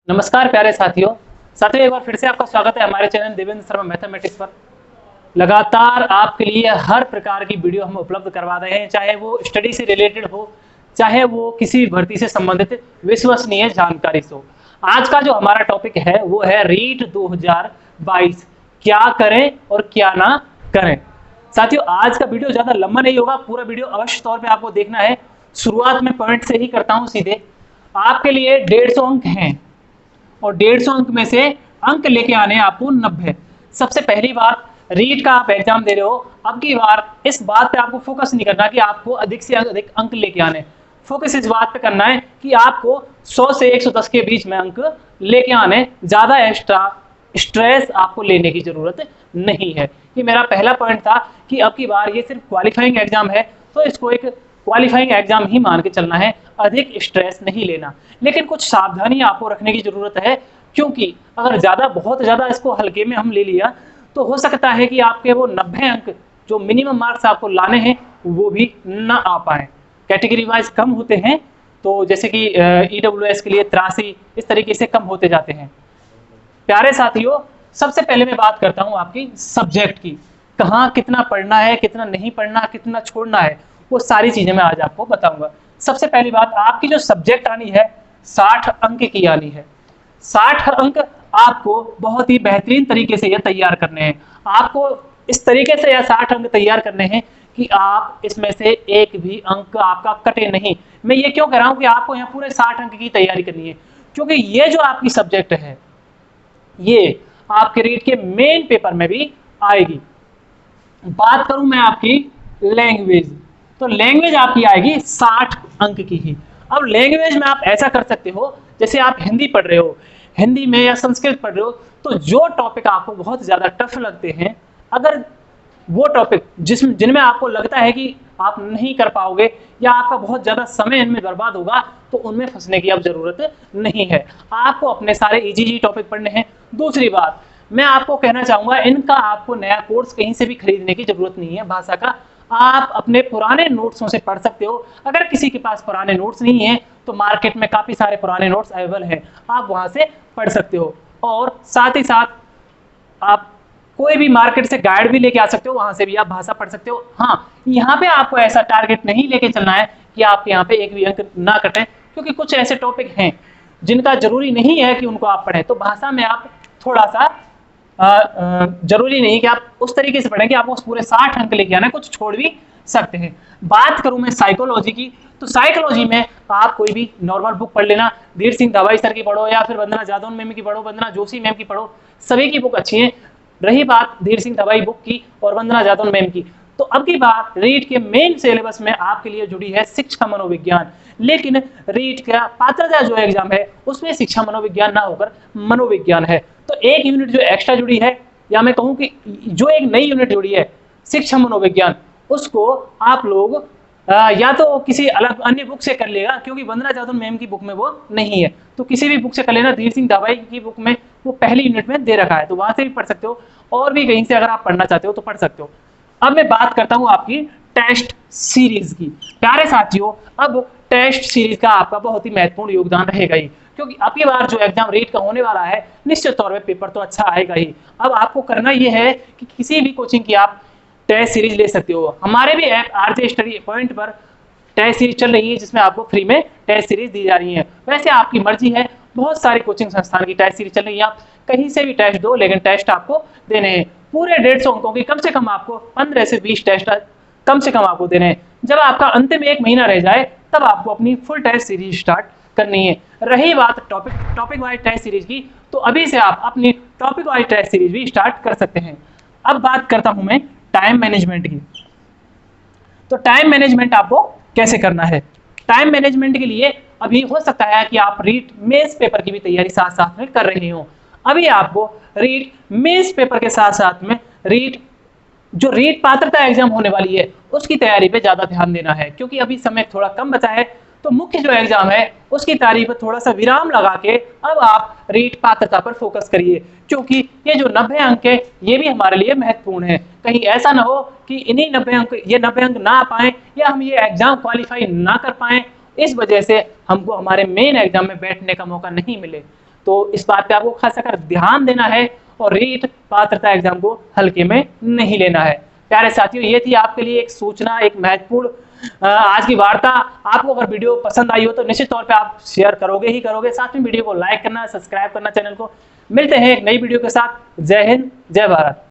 नमस्कार प्यारे साथियों एक बार फिर से आपका स्वागत है हमारे चैनल देवेंद्र शर्मा मैथमेटिक्स पर। लगातार आपके लिए हर प्रकार की वीडियो हम उपलब्ध करवा रहे हैं, चाहे वो स्टडी से रिलेटेड हो, चाहे वो किसी भर्ती से संबंधित विश्वसनीय जानकारी से हो। आज का जो हमारा टॉपिक है वो है रीट 2022, क्या करें और क्या ना करें। साथियों आज का वीडियो ज्यादा लंबा नहीं होगा, पूरा वीडियो अवश्य तौर पे आपको देखना है। शुरुआत में पॉइंट से ही करता हूं सीधे। आपके लिए 150 अंक हैं और 150 अंक में से अंक लेके आने हैं आपको 90। सबसे पहली बात, रीट का आप एग्जाम दे रहे हो, अब की बार इस बात पे आपको फोकस नहीं करना कि आपको अधिक से अधिक अंक लेके आने। फोकस इस बात पे करना है कि आपको 100 से 110 के बीच में अंक लेके आने। ज्यादा एक्स्ट्रा स्ट्रेस आपको लेने की जरूरत नहीं है। ये मेरा पहला पॉइंट था कि अब की बार ये सिर्फ क्वालिफाइंग एग्जाम है, तो इसको एक क्वालिफाइंग एग्जाम ही मान के चलना है, अधिक स्ट्रेस नहीं लेना। लेकिन कुछ सावधानी आपको रखने की जरूरत है, क्योंकि अगर बहुत ज्यादा इसको हल्के में हम ले लिया तो हो सकता है कि आपके वो 90 अंक जो मिनिमम मार्क्स आपको लाने हैं वो भी ना आ पाए। कैटेगरी वाइज कम होते हैं, तो जैसे कि ईडब्ल्यूएस के लिए 83, इस तरीके से कम होते जाते हैं। प्यारे साथियों, सबसे पहले मैं बात करता हूं आपकी सब्जेक्ट की, कहाँ कितना पढ़ना है, कितना नहीं पढ़ना, कितना छोड़ना है, वो सारी चीजें मैं आज आपको बताऊंगा। सबसे पहली बात, आपकी जो सब्जेक्ट आनी है 60 अंक की आनी है। 60 अंक आपको बहुत ही बेहतरीन तरीके से ये तैयार करने हैं। आपको इस तरीके से यह 60 अंक तैयार करने हैं कि आप इसमें से एक भी अंक आपका कटे नहीं। मैं ये क्यों कह रहा हूं कि आपको यहाँ पूरे 60 अंक की तैयारी करनी है, क्योंकि ये जो आपकी सब्जेक्ट है ये आपके रीट के मेन पेपर में भी आएगी। बात करूं मैं आपकी लैंग्वेज, तो लैंग्वेज आपकी आएगी 60 अंक की ही। अब लैंग्वेज में आप ऐसा कर सकते हो, जैसे आप हिंदी पढ़ रहे हो, हिंदी में या संस्कृत पढ़ रहे हो, तो जो टॉपिक आपको बहुत ज्यादा टफ लगते हैं, अगर वो टॉपिक जिनमें आपको लगता है कि आप नहीं कर पाओगे या आपका बहुत ज्यादा समय इनमें बर्बाद होगा, तो उनमें फंसने की अब जरूरत नहीं है। आपको अपने सारे इजी टॉपिक पढ़ने हैं। दूसरी बात, मैं आपको कहना चाहूंगा, इनका आपको नया कोर्स कहीं से भी खरीदने की जरूरत नहीं है। भाषा का आप अपने पुराने नोट्सों से पढ़ सकते हो। अगर किसी के पास पुराने नोट्स नहीं है तो मार्केट में काफी सारे पुराने नोट्स अवेलेबल हैं, आप वहां से पढ़ सकते हो। और साथ ही साथ आप कोई भी मार्केट से गाइड भी लेके आ सकते हो, वहां से भी आप भाषा पढ़ सकते हो। हाँ, यहाँ पे आपको ऐसा टारगेट नहीं लेके चलना है कि आपके यहाँ पे एक भी अंक ना कटे, क्योंकि कुछ ऐसे टॉपिक हैं जिनका जरूरी नहीं है कि उनको आप पढ़ें। तो भाषा में आप थोड़ा सा जरूरी नहीं कि आप उस तरीके से पढ़ें कि आपको पूरे 60 अंक लेके आना है, कुछ छोड़ भी सकते हैं। बात करूं मैं साइकोलॉजी की, तो साइकोलॉजी में आप कोई भी नॉर्मल बुक पढ़ लेना, धीर सिंह दवाई सर की पढ़ो या फिर वंदना जादव मैम की पढ़ो, वंदना जोशी मैम की पढ़ो, सभी की बुक अच्छी है। रही बात धीर सिंह दवाई बुक की और वंदना जादव मैम की, तो अब की बात रीट के मेन सिलेबस में आपके लिए जुड़ी है शिक्षा मनोविज्ञान। लेकिन रीट का पात्रता जो एग्जाम है उसमें शिक्षा मनोविज्ञान ना होकर मनोविज्ञान है। तो एक यूनिट जो एक्स्ट्रा जुड़ी है, या मैं कहूं कि जो एक नई यूनिट जुड़ी है शिक्षा मनोविज्ञान, उसको आप लोग या तो किसी अलग अन्य बुक से कर लेगा, क्योंकि वंदना जादव मैम की बुक में वो नहीं है, तो किसी भी बुक से कर लेना। धीर सिंह दवाई की बुक में वो पहली यूनिट में दे रखा है, तो वहां से भी पढ़ सकते हो, और भी कहीं से अगर आप पढ़ना चाहते हो तो पढ़ सकते हो। अब मैं बात करता हूं आपकी टेस्ट सीरीज की। प्यारे साथियों, अब टेस्ट सीरीज का आपका बहुत ही महत्वपूर्ण योगदान रहेगा ही, क्योंकि आपकी बार जो एग्जाम रीट का होने वाला है, निश्चित तौर पे पेपर तो अच्छा आएगा ही। अब आपको करना यह है कि किसी भी कोचिंग की आप टेस्ट सीरीज ले सकते हो। हमारे भी ऐप आरजे स्टडी पॉइंट पर टेस्ट सीरीज चल रही है, जिसमें आपको फ्री में टेस्ट सीरीज दी जा रही है। वैसे आपकी मर्जी है, बहुत सारी कोचिंग संस्थान की टेस्ट सीरीज चल रही है, आप कहीं से भी टेस्ट दो, लेकिन टेस्ट आपको देने हैं। पूरे 150 अंकों की कम से कम आपको 15 से 20 टेस्ट कम से कम आपको देने हैं। जब आपका अंतिम 1 महीना रह जाए तब आपको अपनी फुल टेस्ट सीरीज स्टार्ट करनी है। रही बात टॉपिक वाइज टेस्ट सीरीज की, तो अभी से आप अपनी टॉपिक वाइज टेस्ट सीरीज भी स्टार्ट कर सकते हैं। अब बात करता हूं मैं टाइम मैनेजमेंट की। तो टाइम मैनेजमेंट आपको कैसे करना है? टाइम मैनेजमेंट के लिए अभी हो सकता है कि आप रीट मेंस पेपर की भी तैयारी साथ साथ में कर रहे हो। अभी आपको रीट मेंस पेपर के साथ साथ में रीट पात्रता एग्जाम होने वाली है उसकी तैयारी पे ज्यादा ध्यान देना है, क्योंकि अभी समय थोड़ा कम बचा है। तो मुख्य जो एग्जाम है उसकी तैयारी पर थोड़ा सा विराम लगा के अब आप रीट पात्रता पर फोकस करिए, क्योंकि ये जो 90 अंक है ये भी हमारे लिए महत्वपूर्ण है। कहीं ऐसा ना हो कि इन्हीं 90 अंक ना आ पाए या हम ये एग्जाम क्वालिफाई ना कर पाए, इस वजह से हमको हमारे मेन एग्जाम में बैठने का मौका नहीं मिले। तो इस बात पे आपको खास कर ध्यान देना है और रीट पात्रता एग्जाम को हल्के में नहीं लेना है। प्यारे साथियों, ये थी आपके लिए एक सूचना, एक महत्वपूर्ण आज की वार्ता। आपको अगर वीडियो पसंद आई हो तो निश्चित तौर पे आप शेयर करोगे ही करोगे, साथ में वीडियो को लाइक करना, सब्सक्राइब करना चैनल को। मिलते हैं एक नई वीडियो के साथ। जय हिंद, जय भारत।